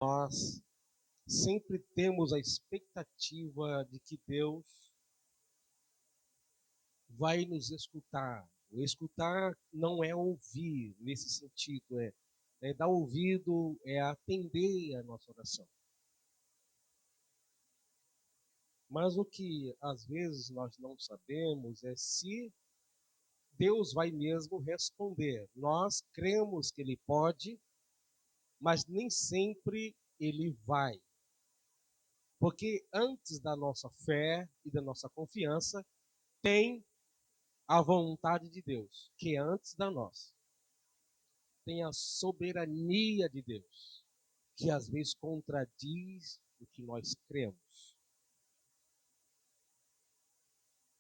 Nós sempre temos a expectativa de que Deus vai nos escutar. O escutar não é ouvir nesse sentido, é dar ouvido, é atender a nossa oração. Mas o que às vezes nós não sabemos é se Deus vai mesmo responder. Nós cremos que Ele pode, mas nem sempre Ele vai. Porque antes da nossa fé e da nossa confiança, tem a vontade de Deus, que é antes da nossa. Tem a soberania de Deus, que às vezes contradiz o que nós cremos.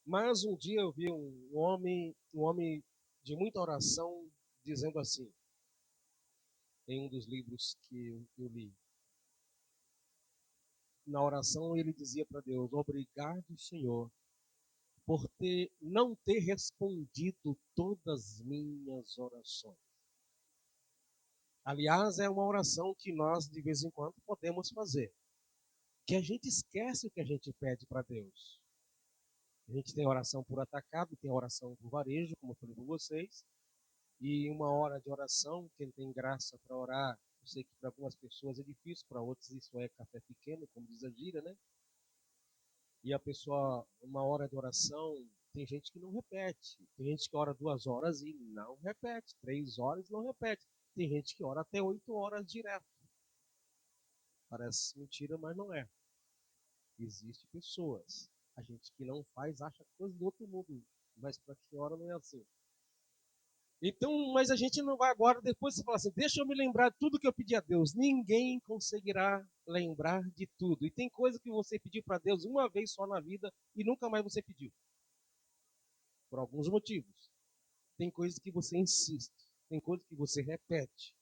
Mas um dia eu vi um homem de muita oração, dizendo assim, em um dos livros que eu li. Na oração ele dizia para Deus: obrigado, Senhor, por não ter respondido todas as minhas orações. Aliás, é uma oração que nós, de vez em quando, podemos fazer. Que a gente esquece o que a gente pede para Deus. A gente tem oração por atacado, tem oração por varejo, como eu falei para vocês. E uma hora de oração, quem tem graça para orar, eu sei que para algumas pessoas é difícil, para outros isso é café pequeno, como diz a gíria, né? E a pessoa, uma hora de oração, tem gente que não repete. Tem gente que ora 2 horas e não repete. 3 horas e não repete. Tem gente que ora até 8 horas direto. Parece mentira, mas não é. Existem pessoas. A gente que não faz acha coisa do outro mundo. Mas para quem ora não é assim. Então, mas a gente não vai agora, depois você fala assim, deixa eu me lembrar de tudo que eu pedi a Deus. Ninguém conseguirá lembrar de tudo. E tem coisa que você pediu para Deus uma vez só na vida e nunca mais você pediu. Por alguns motivos. Tem coisas que você insiste, tem coisas que você repete,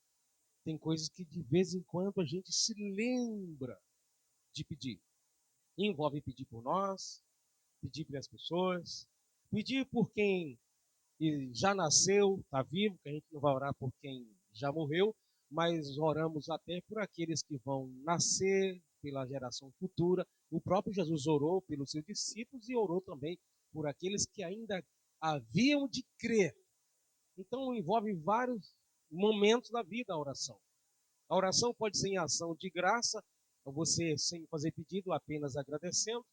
tem coisas que de vez em quando a gente se lembra de pedir. Envolve pedir por nós, pedir pelas pessoas, pedir por quem já nasceu, está vivo, que a gente não vai orar por quem já morreu, mas oramos até por aqueles que vão nascer, pela geração futura. O próprio Jesus orou pelos seus discípulos e orou também por aqueles que ainda haviam de crer. Então envolve vários momentos da vida a oração. A oração pode ser em ação de graça, você sem fazer pedido, apenas agradecendo.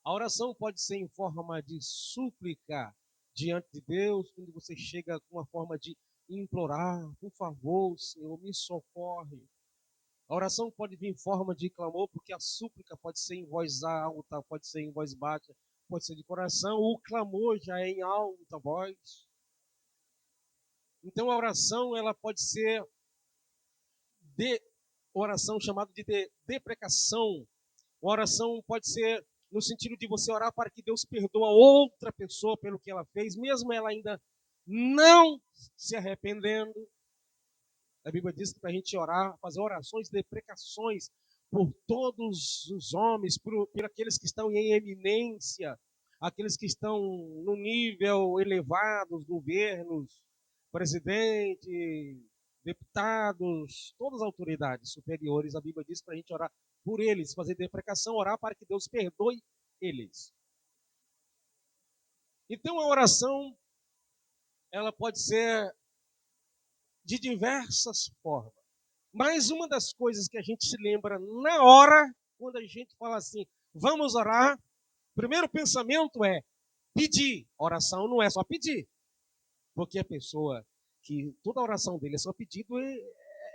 A oração pode ser em forma de súplica diante de Deus, quando você chega com uma forma de implorar, por favor, Senhor, me socorre. A oração pode vir em forma de clamor, porque a súplica pode ser em voz alta, pode ser em voz baixa, pode ser de coração. O clamor já é em alta voz. Então a oração ela pode ser de oração chamada de deprecação. A oração pode ser no sentido de você orar para que Deus perdoa outra pessoa pelo que ela fez, mesmo ela ainda não se arrependendo. A Bíblia diz que para a gente orar, fazer orações de deprecações por todos os homens, por aqueles que estão em eminência, aqueles que estão no nível elevado, os governos, presidente, deputados, todas as autoridades superiores. A Bíblia diz para a gente orar por eles, fazer deprecação, orar para que Deus perdoe eles. Então a oração, ela pode ser de diversas formas. Mas uma das coisas que a gente se lembra na hora, quando a gente fala assim, vamos orar, o primeiro pensamento é pedir. Oração não é só pedir. Porque a pessoa que toda oração dele é só pedido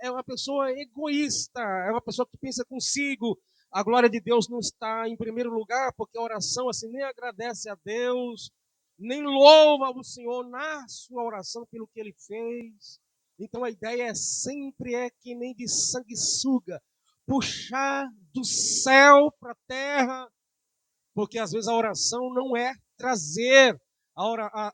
é uma pessoa egoísta, é uma pessoa que pensa consigo. A glória de Deus não está em primeiro lugar, porque a oração assim nem agradece a Deus, nem louva o Senhor na sua oração pelo que ele fez. Então a ideia sempre que nem de sanguessuga, puxar do céu para a terra, porque às vezes a oração não é trazer,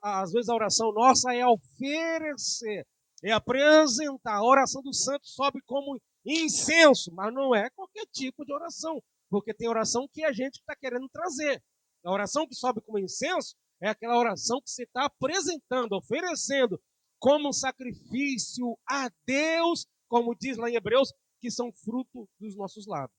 às vezes a oração nossa é oferecer, é apresentar. A oração do santo sobe como incenso, mas não é qualquer tipo de oração, porque tem oração que a gente está querendo trazer. A oração que sobe como incenso é aquela oração que você está apresentando, oferecendo como um sacrifício a Deus, como diz lá em Hebreus, que são fruto dos nossos lábios.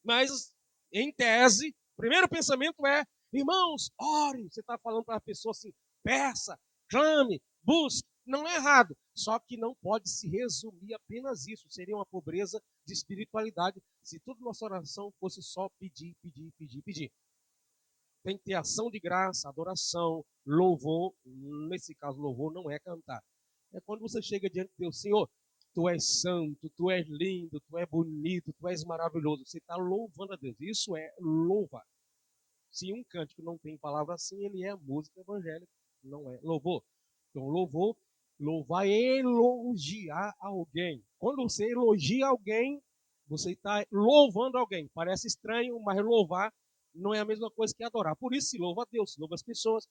Mas, em tese, o primeiro pensamento é, irmãos, ore. Você está falando para a pessoa assim, peça, clame, busque. Não é errado, só que não pode se resumir apenas isso. Seria uma pobreza de espiritualidade se toda nossa oração fosse só pedir, pedir, pedir, pedir. Tem que ter ação de graça, adoração, louvor. Nesse caso, louvor não é cantar. É quando você chega diante de Deus, Senhor, tu és santo, tu és lindo, tu és bonito, tu és maravilhoso. Você está louvando a Deus. Isso é louvar. Se um cântico não tem palavra assim, ele é música evangélica, não é louvor. Então, louvar é elogiar alguém. Quando você elogia alguém, você está louvando alguém. Parece estranho, mas louvar não é a mesma coisa que adorar. Por isso se louva a Deus, se louva as pessoas.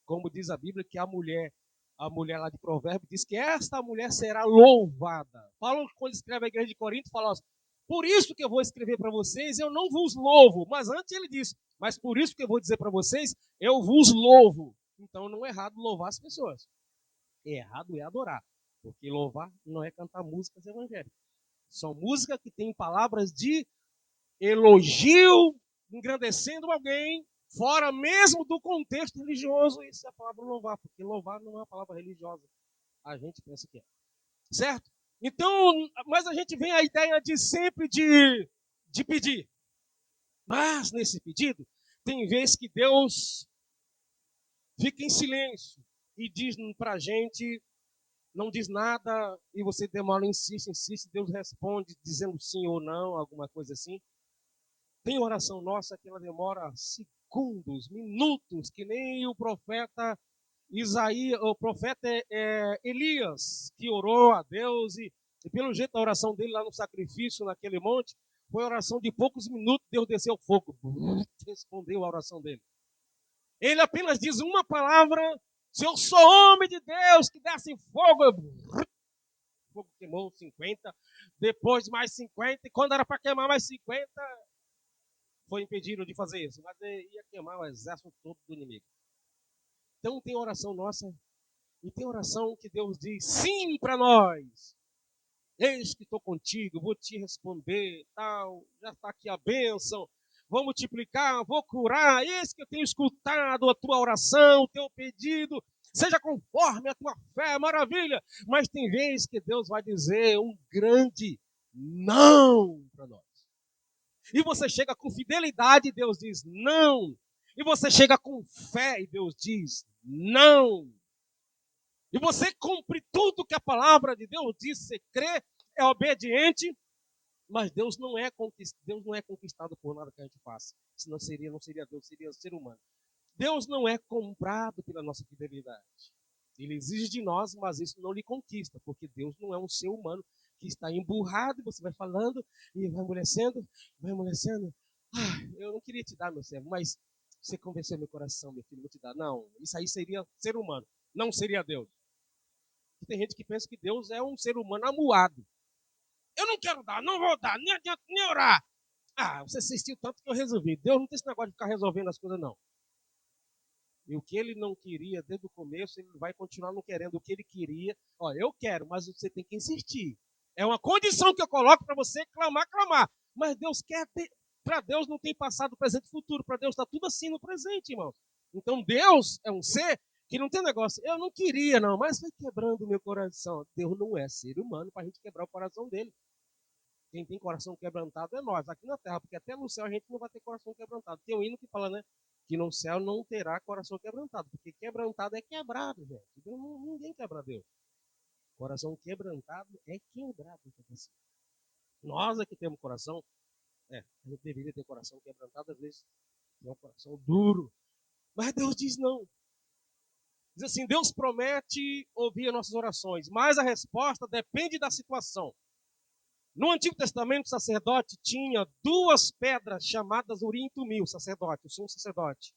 Como diz a Bíblia, que a mulher lá de Provérbios, diz que esta mulher será louvada. Paulo, quando escreve a igreja de Corinto, fala assim, por isso que eu vou escrever para vocês, eu não vos louvo. Mas antes ele disse, mas por isso que eu vou dizer para vocês, eu vos louvo. Então não é errado louvar as pessoas. Errado é adorar. Porque louvar não é cantar músicas evangélicas. São músicas que têm palavras de elogio, engrandecendo alguém, fora mesmo do contexto religioso. Isso é a palavra louvar, porque louvar não é uma palavra religiosa. A gente pensa que é. Certo? Então, mas a gente vem a ideia de sempre de pedir. Mas nesse pedido, tem vezes que Deus fica em silêncio e diz para a gente, não diz nada, e você demora, insiste, insiste, Deus responde dizendo sim ou não, alguma coisa assim. Tem oração nossa que ela demora segundos, minutos, que nem o profeta Isaías, o profeta Elias, que orou a Deus, e pelo jeito a oração dele lá no sacrifício, naquele monte, foi oração de poucos minutos, Deus desceu fogo, respondeu a oração dele. Ele apenas diz uma palavra, se eu sou homem de Deus, que desce fogo, o fogo queimou 50, depois mais 50, e quando era para queimar mais 50, foi impedido de fazer isso, mas ia queimar o exército todo do inimigo. Então tem oração nossa, e tem oração que Deus diz sim para nós. Eis que estou contigo, vou te responder, tal, já está aqui a bênção, vou multiplicar, vou curar, eis que eu tenho escutado a tua oração, o teu pedido, seja conforme a tua fé, maravilha. Mas tem vezes que Deus vai dizer um grande não para nós. E você chega com fidelidade e Deus diz não. E você chega com fé e Deus diz não. E você cumpre tudo que a palavra de Deus diz, você crê, é obediente, mas Deus não é conquistado por nada que a gente faça. Senão não seria Deus, seria ser humano. Deus não é comprado pela nossa fidelidade. Ele exige de nós, mas isso não lhe conquista, porque Deus não é um ser humano que está emburrado, e você vai falando e vai amolecendo, vai amolecendo. Eu não queria te dar, meu servo, mas você convenceu meu coração, meu filho, vou te dar. Não, isso aí seria ser humano, não seria Deus. E tem gente que pensa que Deus é um ser humano amuado. Eu não quero dar, não vou dar, nem adianta nem orar. Você assistiu tanto que eu resolvi. Deus não tem esse negócio de ficar resolvendo as coisas, não. E o que ele não queria desde o começo, ele vai continuar não querendo o que ele queria. Olha, eu quero, mas você tem que insistir. É uma condição que eu coloco para você clamar, clamar. Mas Deus quer ter. Para Deus não tem passado, presente e futuro. Para Deus está tudo assim no presente, irmão. Então Deus é um ser que não tem negócio. Eu não queria, não, mas foi quebrando o meu coração. Deus não é ser humano para a gente quebrar o coração dele. Quem tem coração quebrantado é nós, aqui na terra, porque até no céu a gente não vai ter coração quebrantado. Tem um hino que fala, né? Que no céu não terá coração quebrantado, porque quebrantado é quebrado, gente. Ninguém quebra Deus. Coração quebrantado é quebrado. Nós aqui temos coração, a gente deveria ter coração quebrantado, às vezes é um coração duro. Mas Deus diz não. Diz assim, Deus promete ouvir as nossas orações, mas a resposta depende da situação. No Antigo Testamento, o sacerdote tinha duas pedras chamadas Urim e Tumim, o sacerdote, o sumo sacerdote,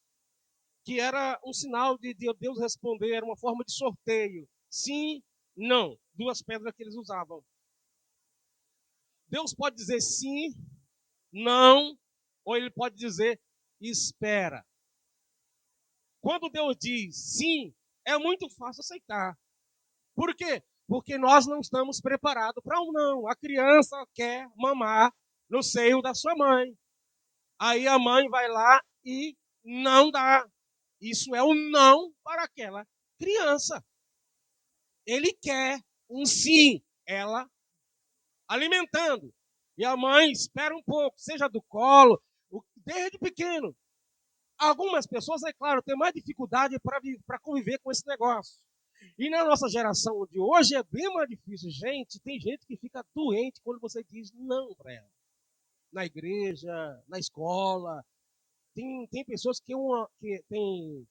que era um sinal de Deus responder, era uma forma de sorteio. Sim, não. Duas pedras que eles usavam. Deus pode dizer sim, não, ou ele pode dizer espera. Quando Deus diz sim, é muito fácil aceitar. Por quê? Porque nós não estamos preparados para um não. A criança quer mamar no seio da sua mãe. Aí a mãe vai lá e não dá. Isso é um não para aquela criança. Ele quer um sim, ela alimentando. E a mãe espera um pouco, seja do colo, desde pequeno. Algumas pessoas, é claro, têm mais dificuldade para conviver com esse negócio. E na nossa geração de hoje é bem mais difícil. Gente, tem gente que fica doente quando você diz não para ela. Na igreja, na escola. Tem pessoas que têm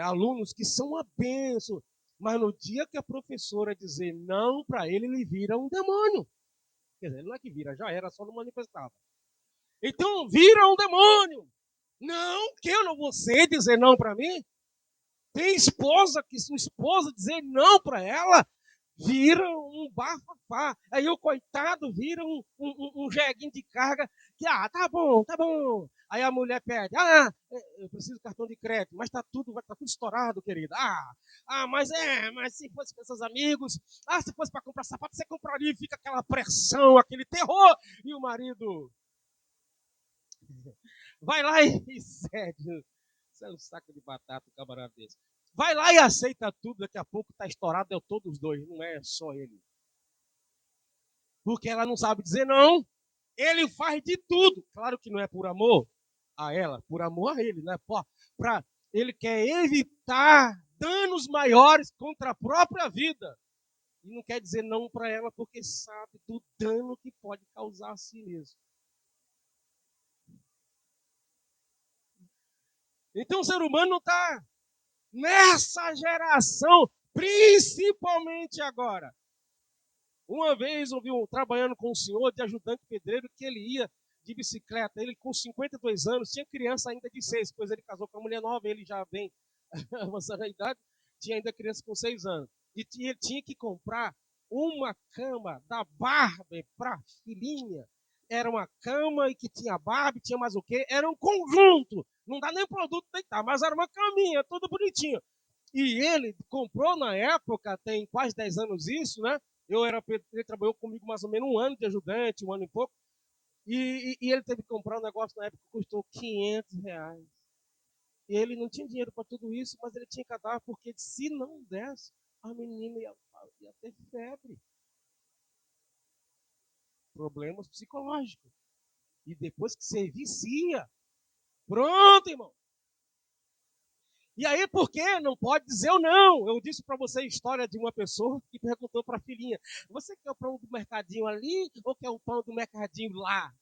alunos que são uma benção, mas no dia que a professora dizer não para ele, ele vira um demônio. Quer dizer, não é que vira, já era, só não manifestava. Então, vira um demônio. Não, que eu não vou ser dizer não para mim. Tem esposa que se o esposo dizer não para ela, vira um bafafá. Aí o coitado vira um jeguinho de carga que, tá bom, tá bom. Aí a mulher pede, eu preciso de cartão de crédito, mas vai tá tudo estourado, querida. Mas se fosse com seus amigos, se fosse para comprar sapato, você compraria e fica aquela pressão, aquele terror. E o marido vai lá e cede. Isso é um saco de batata, um camarada desse. Vai lá e aceita tudo, daqui a pouco tá estourado, é todos os dois, não é só ele. Porque ela não sabe dizer não. Ele faz de tudo. Claro que não é por amor a ela, por amor a ele, né? Ele quer evitar danos maiores contra a própria vida. E não quer dizer não para ela porque sabe do dano que pode causar a si mesmo. Então o ser humano está nessa geração, principalmente agora. Uma vez eu vi trabalhando com um senhor de ajudante pedreiro que ele ia de bicicleta. Ele com 52 anos, tinha criança ainda de 6, depois ele casou com uma mulher nova, ele já bem avançada na idade, tinha ainda criança com 6 anos. E ele tinha que comprar uma cama da Barbie para a filhinha. Era uma cama e que tinha Barbie, tinha mais o quê? Era um conjunto. Não dá nem produto deitar, mas era uma caminha, tudo bonitinho. E ele comprou na época, tem quase 10 anos isso, né? Ele trabalhou comigo mais ou menos um ano de ajudante, um ano e pouco. E ele teve que comprar um negócio na época que custou R$ 500. E ele não tinha dinheiro para tudo isso, mas ele tinha que dar, porque se não desse, a menina ia ter febre. Problemas psicológicos. E depois que você vicia, pronto, irmão. E aí, por que não pode dizer o não? Eu disse para você a história de uma pessoa que perguntou para a filhinha: você quer o pão do mercadinho ali ou quer o pão do mercadinho lá?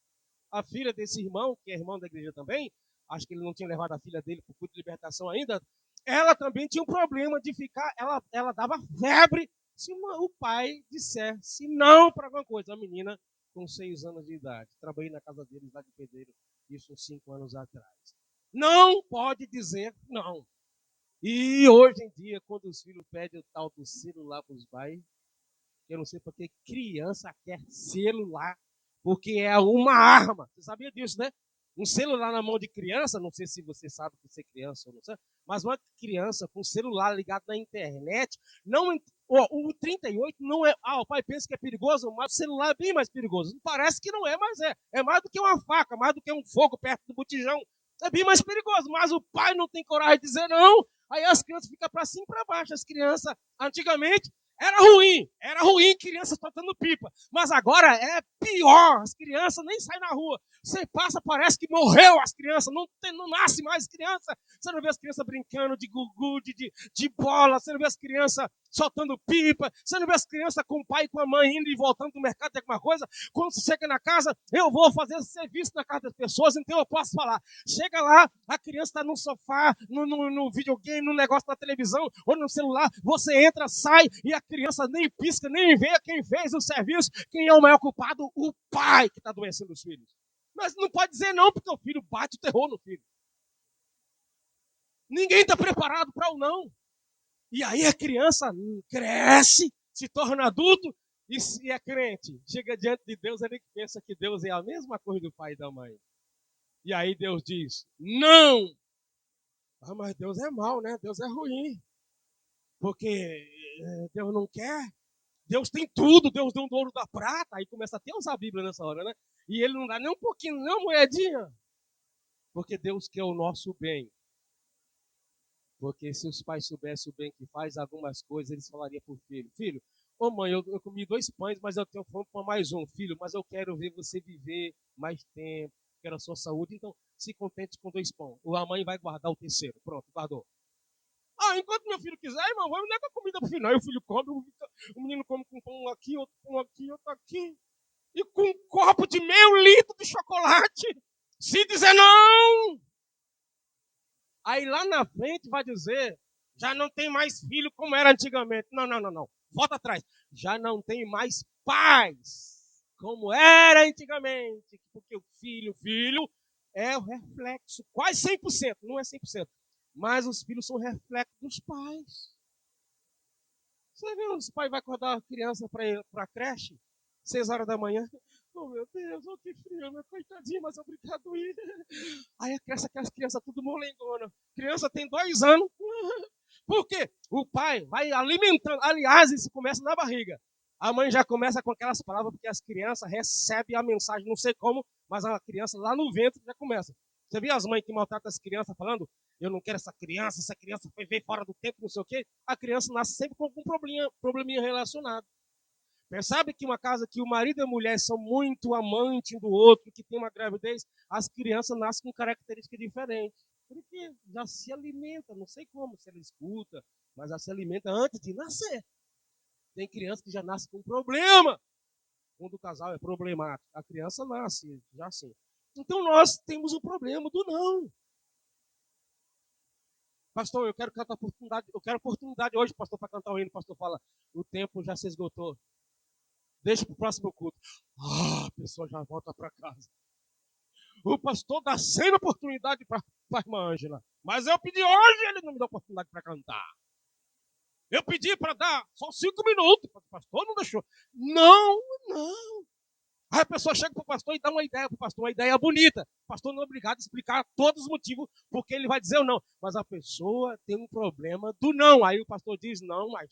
A filha desse irmão, que é irmão da igreja também, acho que ele não tinha levado a filha dele para o culto de libertação ainda, ela também tinha um problema de ficar, ela dava febre se o pai dissesse não para alguma coisa. A menina com 6 anos de idade, trabalhei na casa deles lá de Pedreiro, isso uns 5 anos atrás. Não pode dizer não. E hoje em dia, quando os filhos pedem o tal do celular para os pais, eu não sei porque criança quer celular, porque é uma arma. Você sabia disso, né? Um celular na mão de criança, não sei se você sabe que você é criança ou não sabe, mas uma criança com celular ligado na internet, não, o 38 não é. O pai pensa que é perigoso, mas o celular é bem mais perigoso. Parece que não é, mas é. É mais do que uma faca, mais do que um fogo perto do botijão. É bem mais perigoso, mas o pai não tem coragem de dizer não. Aí as crianças ficam para cima e para baixo. As crianças, antigamente, era ruim crianças tocando pipa. Mas agora é pior, as crianças nem saem na rua. Você passa, parece que morreu as crianças, não nasce mais criança. Você não vê as crianças brincando de gugu, de bola, você não vê as crianças soltando pipa, você não vê as crianças com o pai e com a mãe indo e voltando do mercado de alguma coisa. Quando você chega na casa, eu vou fazer serviço na casa das pessoas, então eu posso falar. Chega lá, a criança está no sofá, no videogame, no negócio da televisão ou no celular, você entra, sai e a criança nem pisca, nem vê quem fez o serviço, quem é o maior culpado? O pai que está adoecendo os filhos. Mas não pode dizer não, porque o filho bate o terror no filho. Ninguém está preparado para o não. E aí a criança cresce, se torna adulto e se é crente. Chega diante de Deus, ele pensa que Deus é a mesma coisa do pai e da mãe. E aí Deus diz, não! Mas Deus é mau, né? Deus é ruim. Porque Deus não quer. Deus tem tudo, Deus deu um ouro da prata. Aí começa até a usar a Bíblia nessa hora, né? E ele não dá nem um pouquinho, nem uma moedinha. Porque Deus quer o nosso bem. Porque se os pais soubessem o bem que faz algumas coisas, eles falariam para o filho: Filho, ô mãe, eu comi 2 pães, mas eu tenho fome para mais um. Filho, mas eu quero ver você viver mais tempo, quero a sua saúde, então se contente com 2 pães. Ou a mãe vai guardar o terceiro. Pronto, guardou. Ah, enquanto meu filho quiser, irmão, vai me dar comida para o filho. Aí o filho come, o menino come com pão aqui, outro aqui. E com um copo de meio litro de chocolate. Se dizer não, aí lá na frente vai dizer, já não tem mais filho como era antigamente. Não, não, não, não. Volta atrás. Já não tem mais pais como era antigamente. Porque o filho é o reflexo, quase 100%, não é 100%. Mas os filhos são reflexos dos pais. Você vê, os pais vão acordar a criança para a creche, 6 horas da manhã. Oh, meu Deus, oh, que frio, meu coitadinho, mas obrigado a ir. Aí aquelas crianças tudo molengona. Criança tem 2 anos. Por quê? O pai vai alimentando. Aliás, isso começa na barriga. A mãe já começa com aquelas palavras, porque as crianças recebem a mensagem, não sei como, mas a criança lá no ventre já começa. Você viu as mães que maltratam as crianças falando, eu não quero essa criança foi ver fora do tempo, não sei o quê. A criança nasce sempre com algum probleminha relacionado. Percebe que uma casa que o marido e a mulher são muito amantes um do outro, que tem uma gravidez, as crianças nascem com características diferentes. Porque já se alimenta, não sei como, se ela escuta, mas já se alimenta antes de nascer. Tem criança que já nasce com problema. Quando o casal é problemático, a criança nasce já assim. Então nós temos o problema do não. Pastor, eu quero cantar oportunidade, eu quero oportunidade hoje, pastor, para cantar o hino. O pastor fala, o tempo já se esgotou. Deixa para o próximo culto. A pessoa já volta para casa. O pastor dá 100 oportunidade para a irmã Ângela. Mas eu pedi hoje, ele não me deu oportunidade para cantar. Eu pedi para dar só 5 minutos. O pastor não deixou. Não, não. Aí a pessoa chega para o pastor e dá uma ideia para o pastor, uma ideia bonita. O pastor não é obrigado a explicar todos os motivos porque ele vai dizer ou não. Mas a pessoa tem um problema do não. Aí o pastor diz não, mas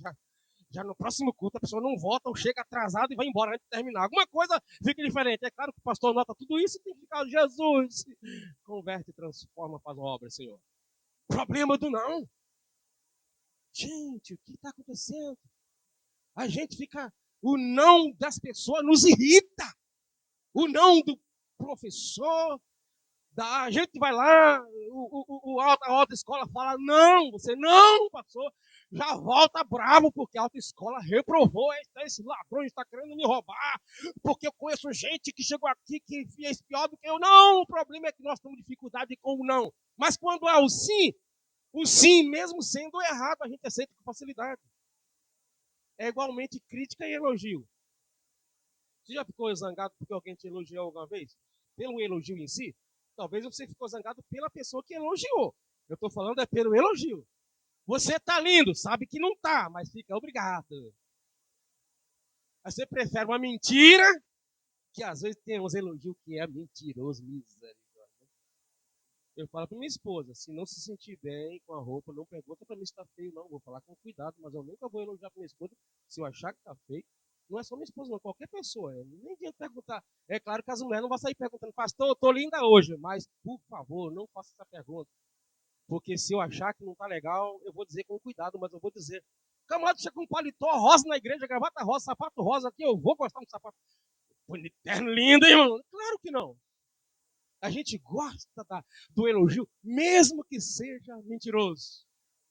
já no próximo culto a pessoa não volta ou chega atrasado e vai embora antes de terminar. Alguma coisa fica diferente. É claro que o pastor nota tudo isso e tem que ficar, Jesus, converte e transforma, faz uma obra, Senhor. Problema do não. Gente, o que está acontecendo? A gente fica. O não das pessoas nos irrita. O não do professor, a gente vai lá, a autoescola fala, não, você não passou, já volta bravo, porque a autoescola reprovou, esse ladrão está querendo me roubar, porque eu conheço gente que chegou aqui que fez pior do que eu. Não, o problema é que nós temos dificuldade com o não. Mas quando é o sim, mesmo sendo errado, a gente aceita com facilidade. É igualmente crítica e elogio. Você já ficou zangado porque alguém te elogiou alguma vez? Pelo elogio em si? Talvez você ficou zangado pela pessoa que elogiou. Eu estou falando é pelo elogio. Você tá lindo, sabe que não tá, mas fica obrigado. Aí você prefere uma mentira, que às vezes tem uns elogios que é mentiroso, misericórdia. Eu falo para minha esposa, se não se sentir bem com a roupa, não pergunta para mim se está feio, não. Vou falar com cuidado, mas eu nunca vou elogiar para minha esposa se eu achar que está feio. Não é só minha esposa, não, qualquer pessoa. Nem adianta perguntar. É claro que as mulheres não vão sair perguntando, pastor, eu tô linda hoje, mas, por favor, não faça essa pergunta. Porque se eu achar que não tá legal, eu vou dizer com cuidado, mas eu vou dizer. Camarada chega com um paletó rosa na igreja, gravata rosa, sapato rosa aqui, eu vou gostar de sapato. Bonito, terno lindo, hein, irmão? Claro que não. A gente gosta do elogio, mesmo que seja mentiroso.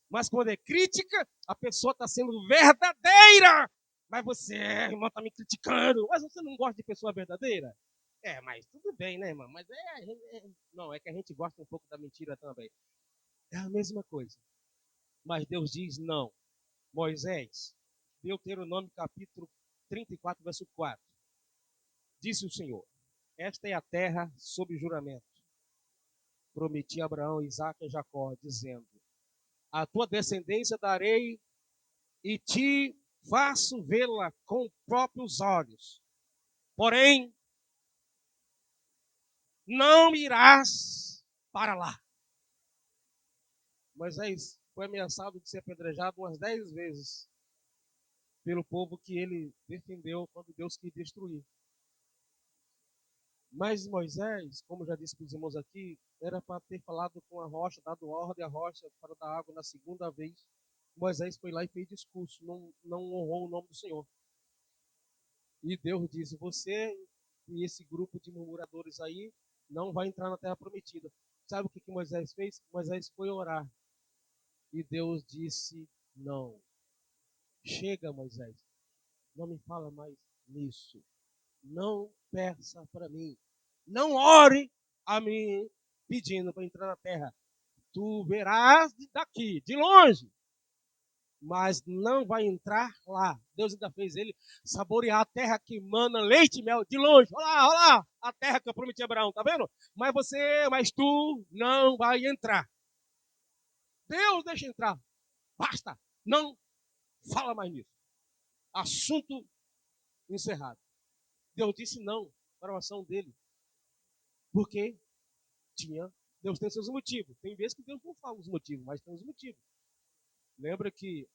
Mas quando é crítica, a pessoa está sendo verdadeira. Mas você, irmão, está me criticando. Mas você não gosta de pessoa verdadeira? É, mas tudo bem, né, irmão? Mas não, é que a gente gosta um pouco da mentira também. É a mesma coisa. Mas Deus diz não. Moisés, Deuteronômio capítulo 34, verso 4. Disse o Senhor, esta é a terra sob juramento. Prometi a Abraão, Isaque e Jacó, dizendo, a tua descendência darei e te faço vê-la com próprios olhos. Porém, não irás para lá. Moisés foi ameaçado de ser apedrejado umas 10 vezes. pelo povo que ele defendeu quando Deus quis destruir. Mas Moisés, como já disse para os irmãos aqui, era para ter falado com a rocha, dado ordem à rocha para dar água na segunda vez. Moisés foi lá e fez discurso, não honrou o nome do Senhor. E Deus disse: você e esse grupo de murmuradores aí não vai entrar na terra prometida. Sabe o que Moisés fez? Moisés foi orar. E Deus disse: não. Chega, Moisés. Não me fala mais nisso. Não peça para mim. Não ore a mim pedindo para entrar na terra. Tu verás daqui, de longe, mas não vai entrar lá. Deus ainda fez ele saborear a terra que mana leite e mel de longe. Olha lá, a terra que eu prometi a Abraão, tá vendo? Mas tu não vai entrar. Deus deixa entrar. Basta. Não fala mais nisso. Assunto encerrado. Deus disse não para a oração dele. Porque Deus tem seus motivos. Tem vezes que Deus não fala os motivos, mas tem os motivos. Lembra que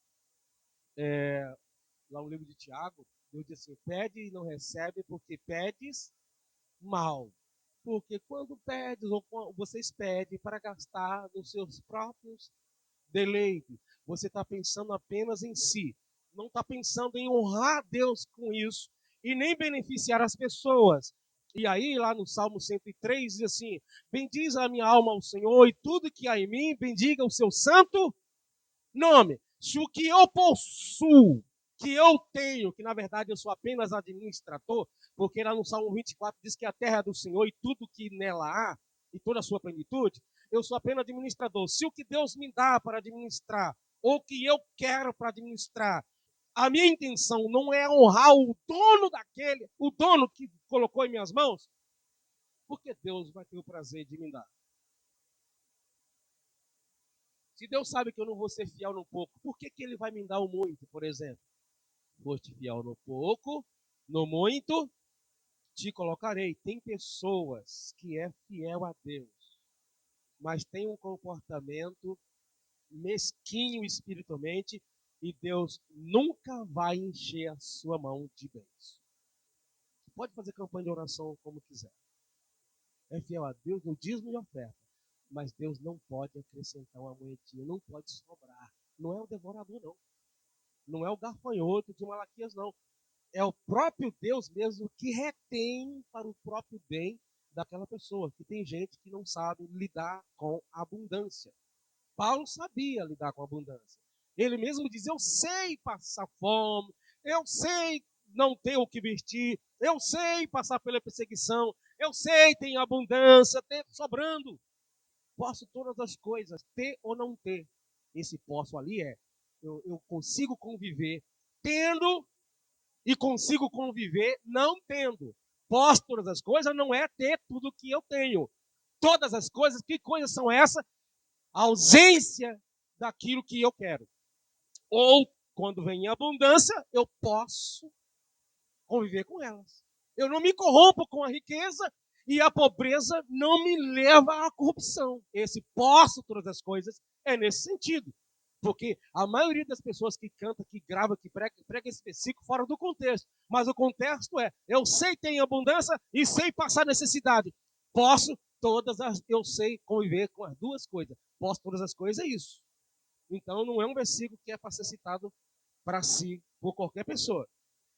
lá no livro de Tiago, Deus diz assim: pede e não recebe porque pedes mal. Porque quando pedes, ou vocês pedem para gastar nos seus próprios deleites, você está pensando apenas em si. Não está pensando em honrar Deus com isso e nem beneficiar as pessoas. E aí, lá no Salmo 103, diz assim: bendiz a minha alma ao Senhor e tudo que há em mim, bendiga o seu santo nome. Se o que eu possuo, que eu tenho, que na verdade eu sou apenas administrador, porque lá no Salmo 24 diz que a terra é do Senhor e tudo que nela há, e toda a sua plenitude, eu sou apenas administrador. Se o que Deus me dá para administrar, ou o que eu quero para administrar, a minha intenção não é honrar o dono daquele, o dono que colocou em minhas mãos, porque Deus vai ter o prazer de me dar. Se Deus sabe que eu não vou ser fiel no pouco, por que ele vai me dar o muito, por exemplo? Foste fiel no pouco, no muito te colocarei. Tem pessoas que é fiel a Deus, mas tem um comportamento mesquinho espiritualmente e Deus nunca vai encher a sua mão de bens. Pode fazer campanha de oração como quiser. É fiel a Deus no dízimo e oferta, mas Deus não pode acrescentar uma moedinha, não pode sobrar. Não é o devorador, não. Não é o gafanhoto de Malaquias, não. É o próprio Deus mesmo que retém para o próprio bem daquela pessoa. Que tem gente que não sabe lidar com a abundância. Paulo sabia lidar com a abundância. Ele mesmo diz: eu sei passar fome, eu sei não ter o que vestir, eu sei passar pela perseguição, eu sei ter abundância, ter sobrando. Posso todas as coisas, ter ou não ter. Esse posso ali eu consigo conviver tendo e consigo conviver não tendo. Posso todas as coisas não é ter tudo que eu tenho. Todas as coisas, que coisas são essas? A ausência daquilo que eu quero. Ou, quando vem em abundância, eu posso conviver com elas. Eu não me corrompo com a riqueza e a pobreza não me leva à corrupção. Esse posso todas as coisas é nesse sentido. Porque a maioria das pessoas que canta, que grava, que prega esse versículo fora do contexto. Mas o contexto é: eu sei ter abundância e sei passar necessidade. Eu sei conviver com as duas coisas. Posso todas as coisas, é isso. Então não é um versículo que é para ser citado para si por qualquer pessoa.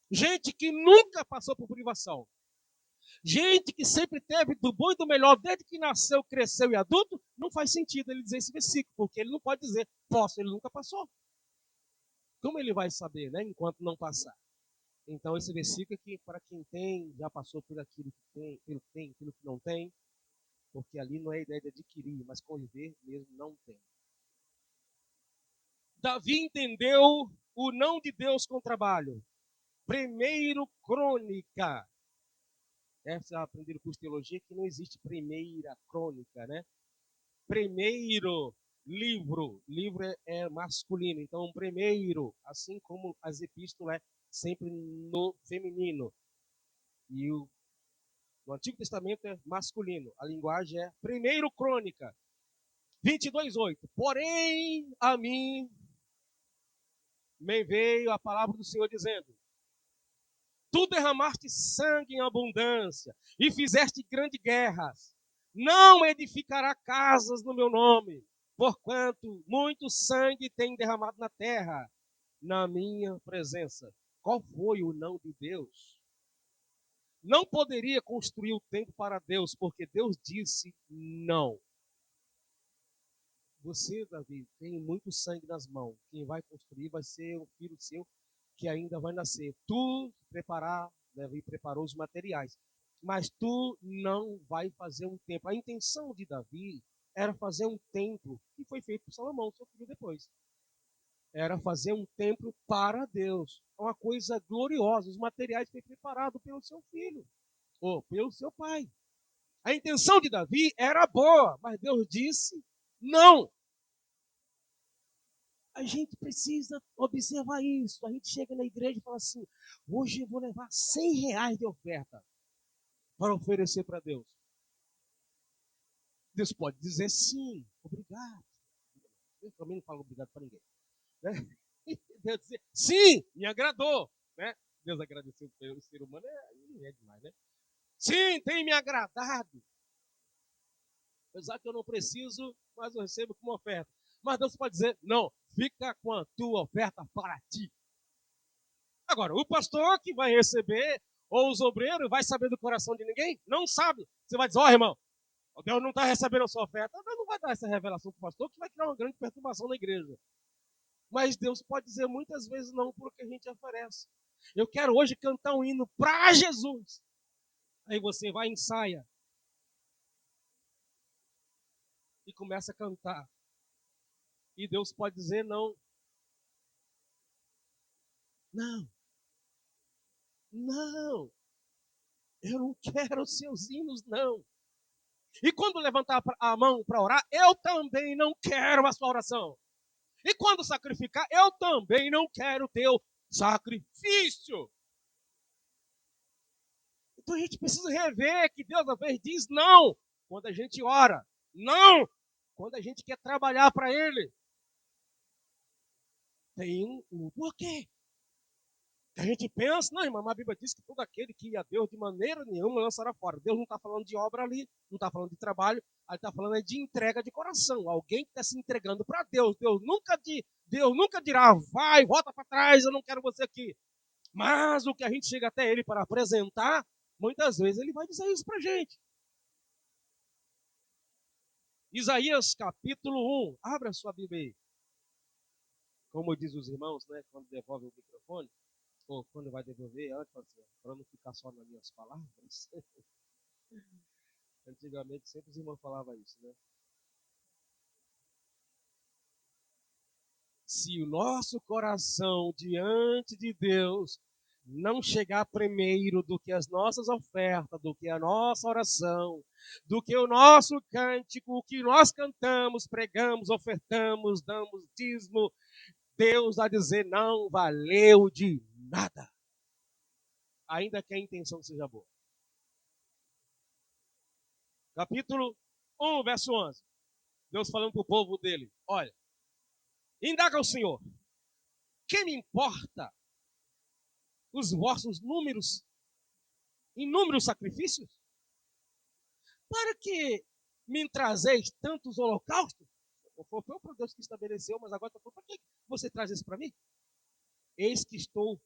Gente que nunca passou por privação. Gente que sempre teve do bom e do melhor desde que nasceu, cresceu e adulto, não faz sentido ele dizer esse versículo, porque ele não pode dizer posso, ele nunca passou. Como ele vai saber, né, enquanto não passar? Então esse versículo aqui, para quem tem, já passou por aquilo que tem, aquilo que não tem, porque ali não é a ideia de adquirir, mas conviver mesmo não tem. Davi entendeu o não de Deus com trabalho. Primeiro Crônica. Essa aprender o curso de teologia que não existe primeira crônica, né? Primeiro livro é masculino, então primeiro, assim como as epístolas é sempre no feminino. E no Antigo Testamento é masculino, a linguagem é primeiro crônica, 22:8. Porém, a mim também veio a palavra do Senhor dizendo: tu derramaste sangue em abundância e fizeste grandes guerras. Não edificará casas no meu nome, porquanto muito sangue tem derramado na terra, na minha presença. Qual foi o não de Deus? Não poderia construir o templo para Deus, porque Deus disse não. Você, Davi, tem muito sangue nas mãos. Quem vai construir vai ser o filho seu que ainda vai nascer. Tu preparar, Davi preparou os materiais, mas tu não vai fazer um templo. A intenção de Davi era fazer um templo que foi feito por Salomão, seu filho depois. Era fazer um templo para Deus. Uma coisa gloriosa. Os materiais foram preparados pelo seu filho, ou pelo seu pai. A intenção de Davi era boa, mas Deus disse não. A gente precisa observar isso. A gente chega na igreja e fala assim: hoje eu vou levar R$ 100 de oferta para oferecer para Deus. Deus pode dizer sim, obrigado. Eu também não falo obrigado para ninguém. Né? Deus dizer sim, me agradou. Né? Deus agradeceu pelo ser humano, é demais, né? Sim, tem me agradado. Apesar que eu não preciso, mas eu recebo como oferta. Mas Deus pode dizer: não, fica com a tua oferta para ti. Agora, o pastor que vai receber, ou os obreiros, vai saber do coração de ninguém? Não sabe. Você vai dizer: ó, irmão, Deus não está recebendo a sua oferta. Deus não vai dar essa revelação para o pastor, que vai criar uma grande perturbação na igreja. Mas Deus pode dizer muitas vezes não porque a gente oferece. Eu quero hoje cantar um hino para Jesus. Aí você vai, ensaia e começa a cantar. E Deus pode dizer não. Não, não, eu não quero os seus hinos, não. E quando levantar a mão para orar, eu também não quero a sua oração. E quando sacrificar, eu também não quero teu sacrifício. Então a gente precisa rever que Deus às vezes diz não quando a gente ora. Não quando a gente quer trabalhar para Ele. Tem um porquê. A gente pensa, não, irmão, a Bíblia diz que todo aquele que ia a Deus de maneira nenhuma lançará fora. Deus não está falando de obra ali, não está falando de trabalho, ele está falando de entrega de coração. Alguém que está se entregando para Deus. Deus nunca dirá, vai, volta para trás, eu não quero você aqui. Mas o que a gente chega até Ele para apresentar, muitas vezes Ele vai dizer isso para a gente. Isaías capítulo 1, abra a sua Bíblia aí. Como diz os irmãos, né, quando devolve o microfone, ou quando vai devolver, antes, para não ficar só nas minhas palavras. Antigamente sempre os irmãos falavam isso, né? Se o nosso coração diante de Deus não chegar primeiro do que as nossas ofertas, do que a nossa oração, do que o nosso cântico, o que nós cantamos, pregamos, ofertamos, damos dízimo, Deus vai dizer não valeu de nada. Ainda que a intenção seja boa. Capítulo 1, verso 11. Deus falando para o povo dele: olha, indaga ao Senhor, que me importa os vossos inúmeros sacrifícios? Para que me trazeis tantos holocaustos? Foi o próprio Deus que estabeleceu, mas agora para que você traz isso para mim? Eis que estou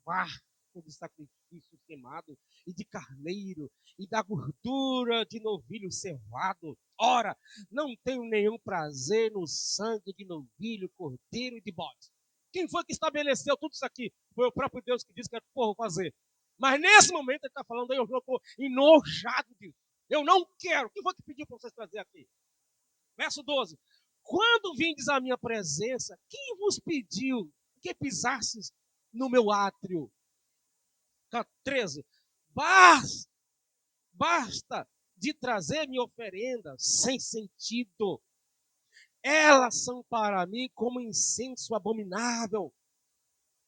farto de sacrifício queimado, e de carneiro, e da gordura de novilho cevado. Ora, não tenho nenhum prazer no sangue de novilho, cordeiro e de bode. Quem foi que estabeleceu tudo isso aqui? Foi o próprio Deus que disse que era porra fazer. Mas nesse momento ele está falando aí, eu estou enojado disso. Eu não quero. Quem foi que pediu para vocês trazer aqui? Verso 12. Quando vindes à minha presença, quem vos pediu que pisasses no meu átrio? 13. Basta, basta de trazer minha oferenda sem sentido. Elas são para mim como incenso abominável.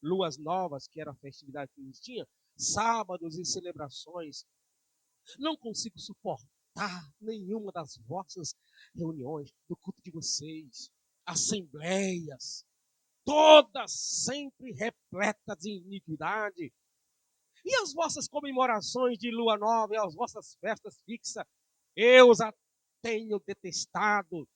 Luas novas, que era a festividade que eles tinham, sábados e celebrações. Não consigo suportar nenhuma das vossas reuniões, do culto de vocês, assembleias. todas sempre repletas de iniquidade. E as vossas comemorações de lua nova e as vossas festas fixas, eu os tenho detestado.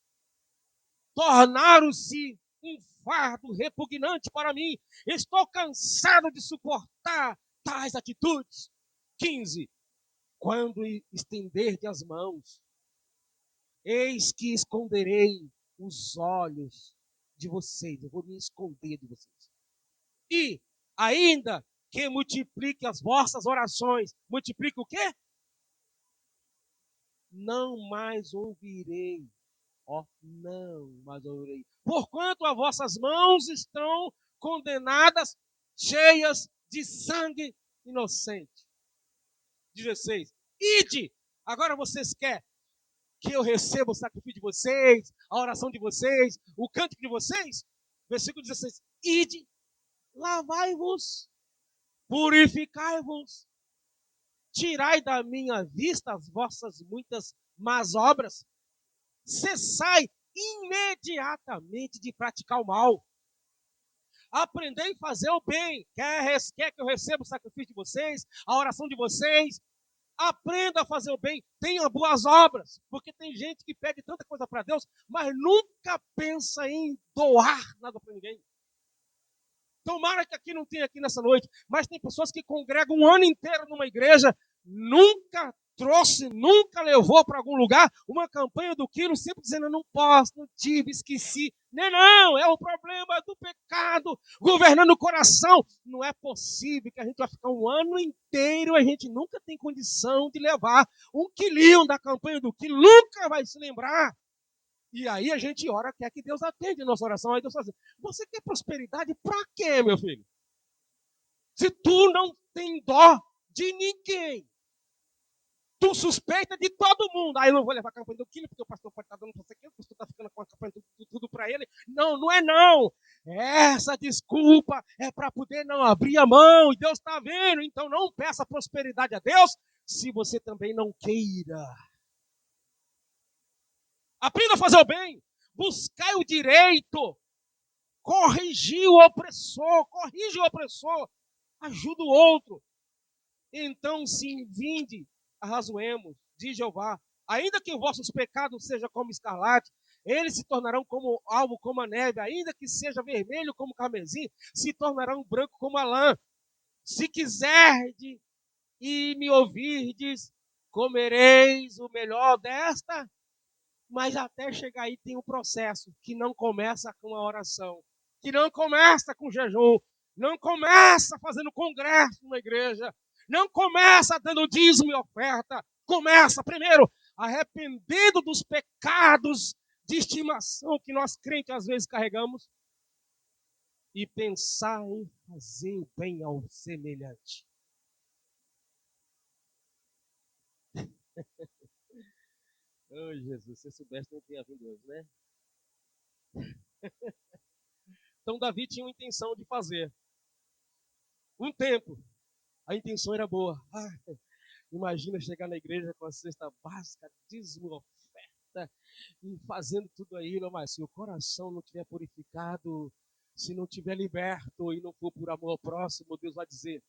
Tornaram-se um fardo repugnante para mim. Estou cansado de suportar tais atitudes. 15. Quando estenderdes as mãos, eis que esconderei os olhos de vocês. Eu vou me esconder de vocês. E ainda que multiplique as vossas orações. Multiplique o quê? Não mais ouvirei. Ó, não mais ouvirei. Porquanto as vossas mãos estão condenadas, cheias de sangue inocente. 16. Ide! Agora vocês querem que eu receba o sacrifício de vocês, a oração de vocês, o cântico de vocês? Versículo 16. Ide, lavai-vos, purificai-vos, tirai da minha vista as vossas muitas más obras, cessai imediatamente de praticar o mal. Aprendei a fazer o bem. Quer que eu receba o sacrifício de vocês, a oração de vocês? Aprenda a fazer o bem, tenha boas obras, porque tem gente que pede tanta coisa para Deus, mas nunca pensa em doar nada para ninguém. Tomara que aqui não tenha aqui nessa noite, mas tem pessoas que congregam um ano inteiro numa igreja, nunca trouxe, nunca levou para algum lugar uma campanha do quilo, sempre dizendo, não posso, não tive, esqueci. Não, é o problema do pecado governando o coração. Não é possível que a gente vai ficar um ano inteiro, a gente nunca tem condição de levar um quilinho da campanha do quilo, nunca vai se lembrar. E aí a gente ora, quer que Deus atende a nossa oração. Aí Deus fala assim, você quer prosperidade para quê, meu filho? Se tu não tem dó de ninguém, tu suspeita de todo mundo. Aí eu não vou levar a campanha do quilo, porque o pastor pode estar dando para você aqui, o pastor está ficando com a campanha tudo para ele. Não, não é não. Essa desculpa é para poder não abrir a mão, e Deus está vendo. Então não peça prosperidade a Deus, se você também não queira. Aprenda a fazer o bem, buscai o direito, corrigir o opressor, corrige o opressor, ajuda o outro. Então, sim, vinde, arrazoemos, diz Jeová. Ainda que os vossos pecados sejam como escarlate, eles se tornarão como alvo como a neve. Ainda que seja vermelho como carmesim, se tornarão branco como a lã. Se quiserdes e me ouvirdes, comereis o melhor desta. Mas até chegar aí tem um processo que não começa com a oração, que não começa com jejum, não começa fazendo congresso na igreja, não começa dando dízimo e oferta. Começa primeiro arrependido dos pecados de estimação que nós crentes às vezes carregamos e pensar em fazer o bem ao semelhante. Oh, Jesus, se soubesse não tinha vindo hoje, né? Então Davi tinha uma intenção de fazer. Um tempo, a intenção era boa. Imagina chegar na igreja com a cesta básica, dízimo, oferta, e fazendo tudo aí, mas se o coração não tiver purificado, se não tiver liberto e não for por amor ao próximo, Deus vai dizer,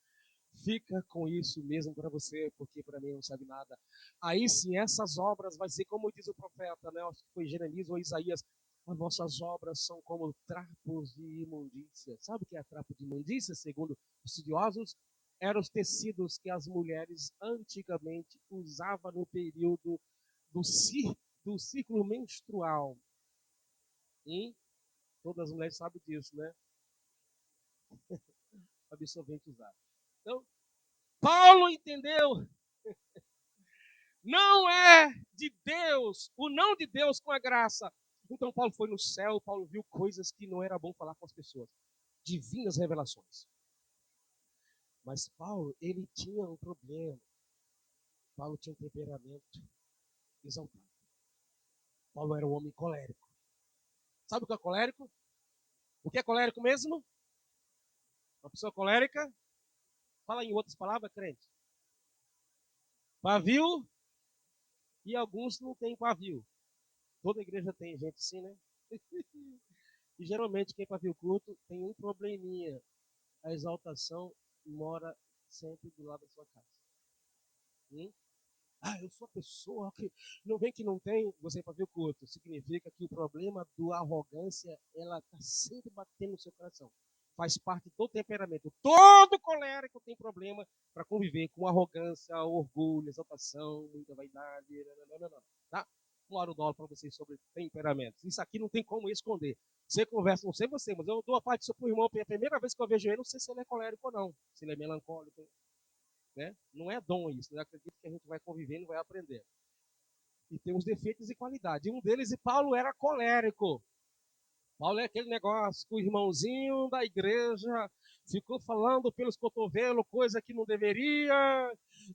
fica com isso mesmo para você, porque para mim não sabe nada. Aí sim, essas obras vai ser como diz o profeta, né? Acho que foi Jeremias ou Isaías, as vossas obras são como trapos de imundícia. Sabe o que é trapo de imundícia, segundo os estudiosos? Eram os tecidos que as mulheres antigamente usavam no período do, do ciclo menstrual. E todas as mulheres sabem disso, né? Absorvente usado. Então, Paulo entendeu. Não é de Deus, o não de Deus com a graça. Então Paulo foi no céu, Paulo viu coisas que não era bom falar com as pessoas. Divinas revelações. Mas Paulo, ele tinha um problema. Paulo tinha um temperamento exaltado. Paulo era um homem colérico. Sabe o que é colérico? O que é colérico mesmo? Uma pessoa colérica, fala em outras palavras, crente. Pavio, e alguns não têm pavio. Toda igreja tem gente assim, né? E geralmente quem para ver o culto tem um probleminha. A exaltação mora sempre do lado da sua casa. Hum? Eu sou a pessoa que não tem, você para ver o culto. Significa que o problema da arrogância, ela está sempre batendo no seu coração. Faz parte do temperamento. Todo colérico tem problema para conviver com arrogância, orgulho, exaltação, muita vaidade. Não, tá? Um hora dólar para vocês sobre temperamentos. Isso aqui não tem como esconder. Você conversa, não sei você, mas eu dou a parte do seu irmão, a primeira vez que eu vejo ele, não sei se ele é colérico ou não, se ele é melancólico, né? Não é dom isso, né? Acredito que a gente vai convivendo e vai aprender. E tem os defeitos e qualidade. Um deles, e Paulo era colérico. Paulo é aquele negócio que o irmãozinho da igreja ficou falando pelos cotovelos coisa que não deveria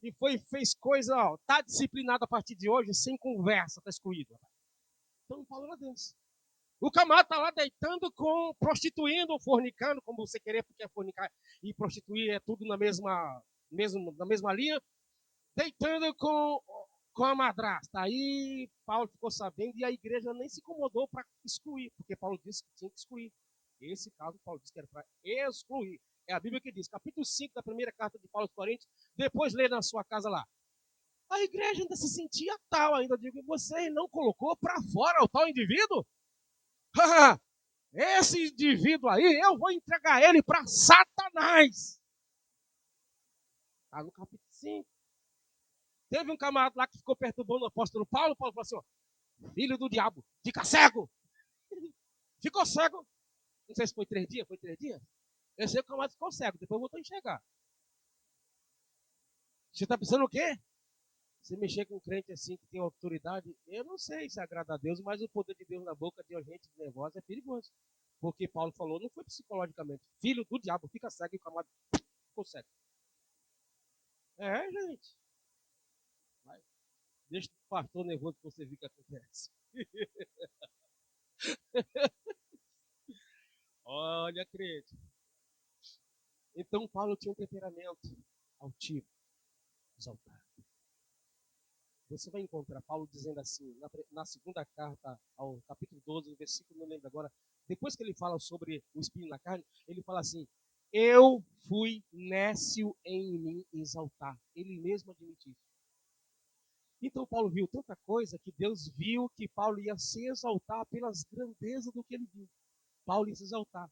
e fez coisa, ó, tá disciplinado a partir de hoje, sem conversa, tá excluído. Então, Paulo era desse. O camarada tá lá deitando com, prostituindo, fornicando, como você querer, porque é fornicar e prostituir é tudo na mesma linha, deitando com a madrasta. Aí Paulo ficou sabendo e a igreja nem se incomodou para excluir, porque Paulo disse que tinha que excluir. Esse caso, Paulo disse que era para excluir. É a Bíblia que diz, capítulo 5 da primeira carta de Paulo aos Coríntios, depois lê na sua casa lá. A igreja ainda se sentia tal, ainda digo, você não colocou para fora o tal indivíduo? Esse indivíduo aí, eu vou entregar ele para Satanás. Está no capítulo 5. Teve um camarada lá que ficou perturbando o apóstolo Paulo. Paulo falou assim: ó, filho do diabo, fica cego. Ficou cego. Não sei se foi 3 dias, foi 3 dias. Eu sei que o camarada ficou cego, depois voltou a enxergar. Você está pensando o quê? Você mexer com um crente assim que tem autoridade, eu não sei se agrada a Deus, mas o poder de Deus na boca de gente nervosa é perigoso. Porque Paulo falou, não foi psicologicamente. Filho do diabo, fica cego e o camarada ficou cego. É, gente. Vai. Deixa o pastor nervoso para você ver o que acontece. Olha, crente. Então Paulo tinha um temperamento altivo, exaltado. Você vai encontrar Paulo dizendo assim, na segunda carta, ao capítulo 12, versículo, não lembro agora, depois que ele fala sobre o espinho na carne, ele fala assim, eu fui nécio em me exaltar. Ele mesmo admitiu. Então Paulo viu tanta coisa que Deus viu que Paulo ia se exaltar pelas grandezas do que ele viu. Paulo ia se exaltar.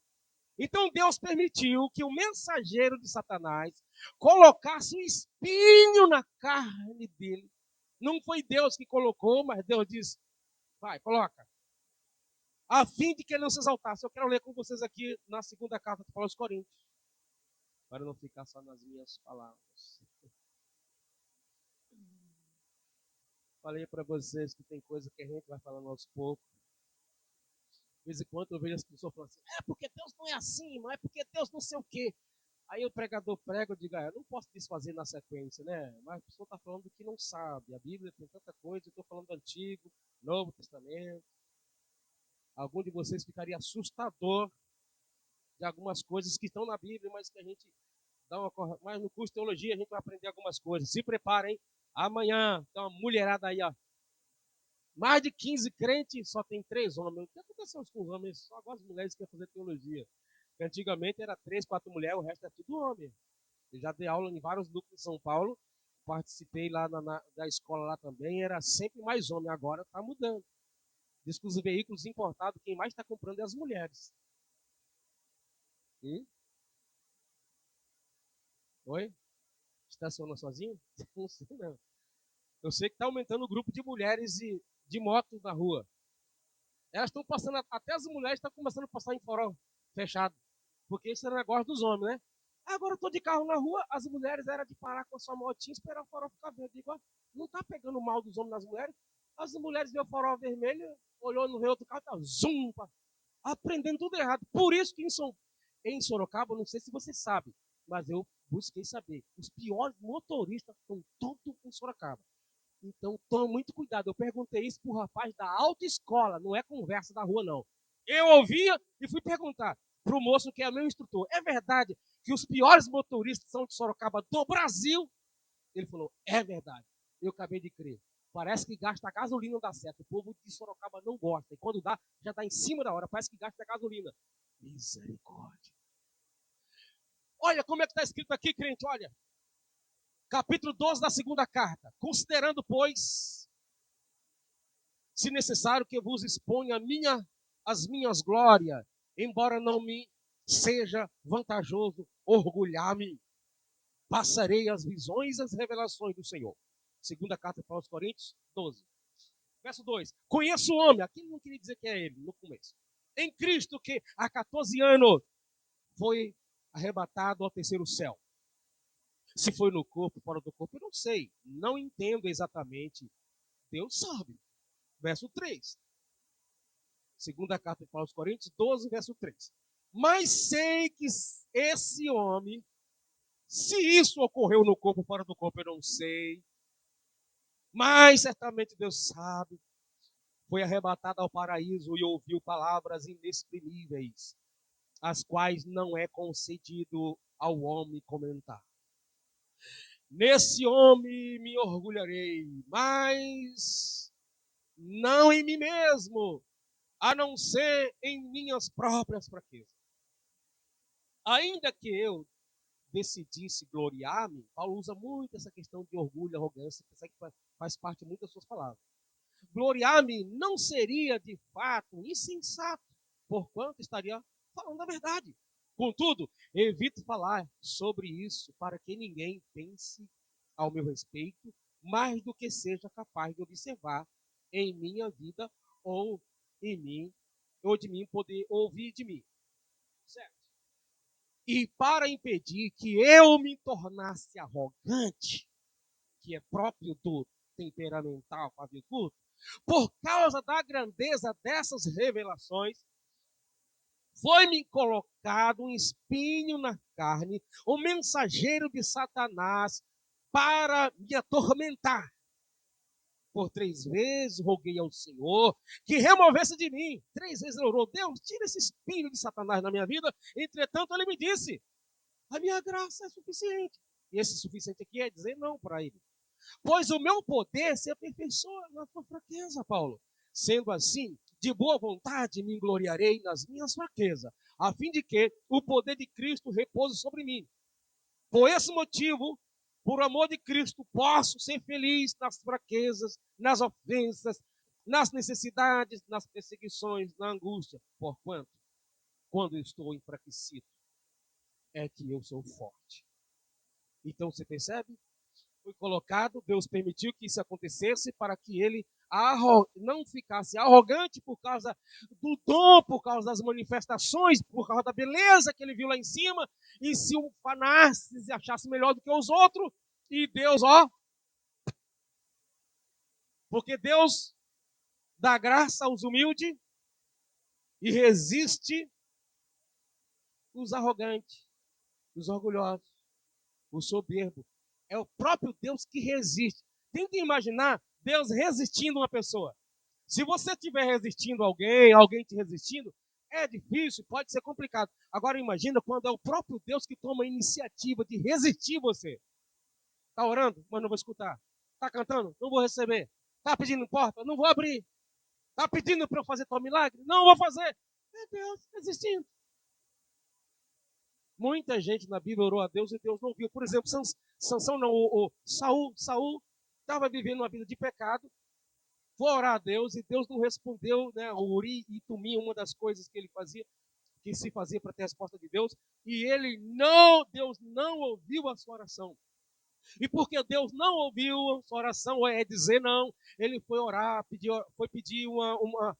Então Deus permitiu que o mensageiro de Satanás colocasse um espinho na carne dele. Não foi Deus que colocou, mas Deus disse, vai, coloca. A fim de que ele não se exaltasse. Eu quero ler com vocês aqui na segunda carta de Paulo aos Coríntios. Para não ficar só nas minhas palavras. Falei para vocês que tem coisa que a gente vai falando aos poucos. De vez em quando eu vejo as pessoas falando assim, é porque Deus não é assim, não é porque Deus não sei o quê. Aí o pregador prega, eu digo, eu não posso desfazer na sequência, né? Mas a pessoa está falando do que não sabe. A Bíblia tem tanta coisa, eu estou falando do Antigo, Novo Testamento. Algum de vocês ficaria assustador de algumas coisas que estão na Bíblia, mas que a gente dá uma... Mas no curso de teologia a gente vai aprender algumas coisas. Se preparem, amanhã tem uma mulherada aí, ó. Mais de 15 crentes, só tem 3 homens. O que aconteceu com os homens? Só agora as mulheres que querem fazer teologia. Porque antigamente era 3, 4 mulheres, o resto é tudo homem. Eu já dei aula em vários grupos em São Paulo, participei lá da escola lá também, era sempre mais homem, agora está mudando. Diz que os veículos importados, quem mais está comprando é as mulheres. Oi? Estaciona sozinho? Não sei não. Eu sei que está aumentando o grupo de mulheres de moto na rua. Elas estão passando, até as mulheres estão começando a passar em farol fechado. Porque esse era o negócio dos homens, né? Agora eu tô de carro na rua, as mulheres eram de parar com a sua motinha e esperar o farol ficar verde. Igual, não tá pegando mal dos homens nas mulheres. As mulheres vê o farol vermelho, olhou no outro carro, tá zoom, aprendendo tudo errado. Por isso que em Sorocaba, não sei se você sabe, mas eu busquei saber. Os piores motoristas estão todos em Sorocaba. Então, tome muito cuidado. Eu perguntei isso pro rapaz da autoescola, não é conversa da rua, não. Eu ouvia e fui perguntar pro moço que é meu instrutor. É verdade que os piores motoristas são de Sorocaba do Brasil? Ele falou, é verdade. Eu acabei de crer. Parece que gasta gasolina, não dá certo. O povo de Sorocaba não gosta. E quando dá, já está em cima da hora. Parece que gasta gasolina. Misericórdia. Olha como é que está escrito aqui, crente. Olha. Capítulo 12 da segunda carta. Considerando, pois, se necessário que eu vos exponha as minhas glórias, embora não me seja vantajoso orgulhar-me, passarei as visões e as revelações do Senhor. Segunda carta para os Coríntios 12. Verso 2. Conheço o homem, aqui não queria dizer que é ele, no começo. Em Cristo que há 14 anos foi arrebatado ao terceiro céu. Se foi no corpo, fora do corpo, eu não sei. Não entendo exatamente. Deus sabe. Verso 3. Segunda carta de Paulo aos Coríntios 12, verso 3. Mas sei que esse homem, se isso ocorreu no corpo, fora do corpo, eu não sei. Mas certamente Deus sabe. Foi arrebatado ao paraíso e ouviu palavras inexprimíveis, as quais não é concedido ao homem comentar. Nesse homem me orgulharei, mas não em mim mesmo, a não ser em minhas próprias fraquezas. Ainda que eu decidisse gloriar-me, Paulo usa muito essa questão de orgulho, arrogância, que faz parte muito das suas palavras. Gloriar-me não seria de fato insensato, porquanto estaria falando a verdade. Contudo, evito falar sobre isso para que ninguém pense ao meu respeito mais do que seja capaz de observar em minha vida ou em mim, ou de mim poder ouvir de mim. Certo? E para impedir que eu me tornasse arrogante, que é próprio do temperamental com a virtude, por causa da grandeza dessas revelações, foi-me colocado um espinho na carne, um mensageiro de Satanás para me atormentar. Por 3 vezes roguei ao Senhor que removesse de mim. 3 vezes ele orou: Deus, tira esse espinho de Satanás na minha vida. Entretanto, ele me disse: a minha graça é suficiente. E esse suficiente aqui é dizer não para ele. Pois o meu poder se aperfeiçoa na tua fraqueza, Paulo. Sendo assim, de boa vontade me gloriarei nas minhas fraquezas, a fim de que o poder de Cristo repouse sobre mim. Por esse motivo, por amor de Cristo, posso ser feliz nas fraquezas, nas ofensas, nas necessidades, nas perseguições, na angústia. Porquanto, quando estou enfraquecido, é que eu sou forte. Então, você percebe? Foi colocado, Deus permitiu que isso acontecesse para que ele não ficasse arrogante por causa do dom, por causa das manifestações, por causa da beleza que ele viu lá em cima, e se ufanasse, se achasse melhor do que os outros, e Deus, porque Deus dá graça aos humildes e resiste os arrogantes, os orgulhosos, os soberbos. É o próprio Deus que resiste. Tenta imaginar Deus resistindo uma pessoa. Se você estiver resistindo a alguém, alguém te resistindo, é difícil, pode ser complicado. Agora imagina quando é o próprio Deus que toma a iniciativa de resistir você. Está orando? Mas não vou escutar. Está cantando? Não vou receber. Está pedindo porta? Não vou abrir. Está pedindo para eu fazer tal milagre? Não vou fazer. É Deus resistindo. Muita gente na Bíblia orou a Deus e Deus não viu. Por exemplo, Sansão não, Saul estava vivendo uma vida de pecado, foi orar a Deus e Deus não respondeu, né? O Uri e Tumim, uma das coisas que ele fazia, que se fazia para ter a resposta de Deus, e Deus não ouviu a sua oração. E porque Deus não ouviu a sua oração, é dizer não, ele foi orar, foi pedir uma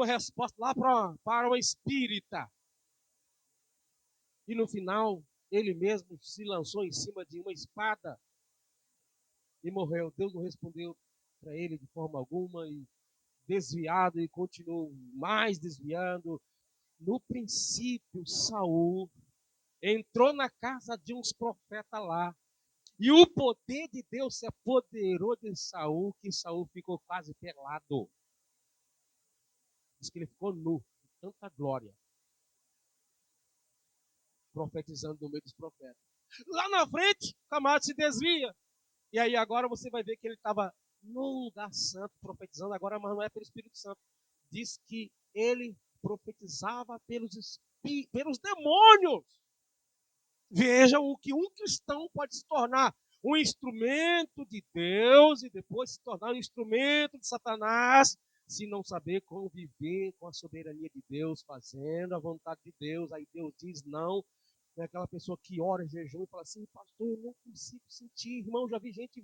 resposta lá para o espírita. E no final, ele mesmo se lançou em cima de uma espada e morreu. Deus não respondeu para ele de forma alguma e desviado e continuou mais desviando. No princípio, Saul entrou na casa de uns profetas lá e o poder de Deus se apoderou de Saul, que Saul ficou quase pelado. Diz que ele ficou nu, de tanta glória, profetizando no meio dos profetas. Lá na frente, o camarada se desvia. E aí agora você vai ver que ele estava no lugar santo, profetizando agora, mas não é pelo Espírito Santo. Diz que ele profetizava pelos demônios. Vejam o que um cristão pode se tornar: um instrumento de Deus e depois se tornar um instrumento de Satanás, se não saber conviver com a soberania de Deus, fazendo a vontade de Deus. Aí Deus diz não. É aquela pessoa que ora, jejum e fala assim: pastor, eu não consigo sentir, irmão. Já vi gente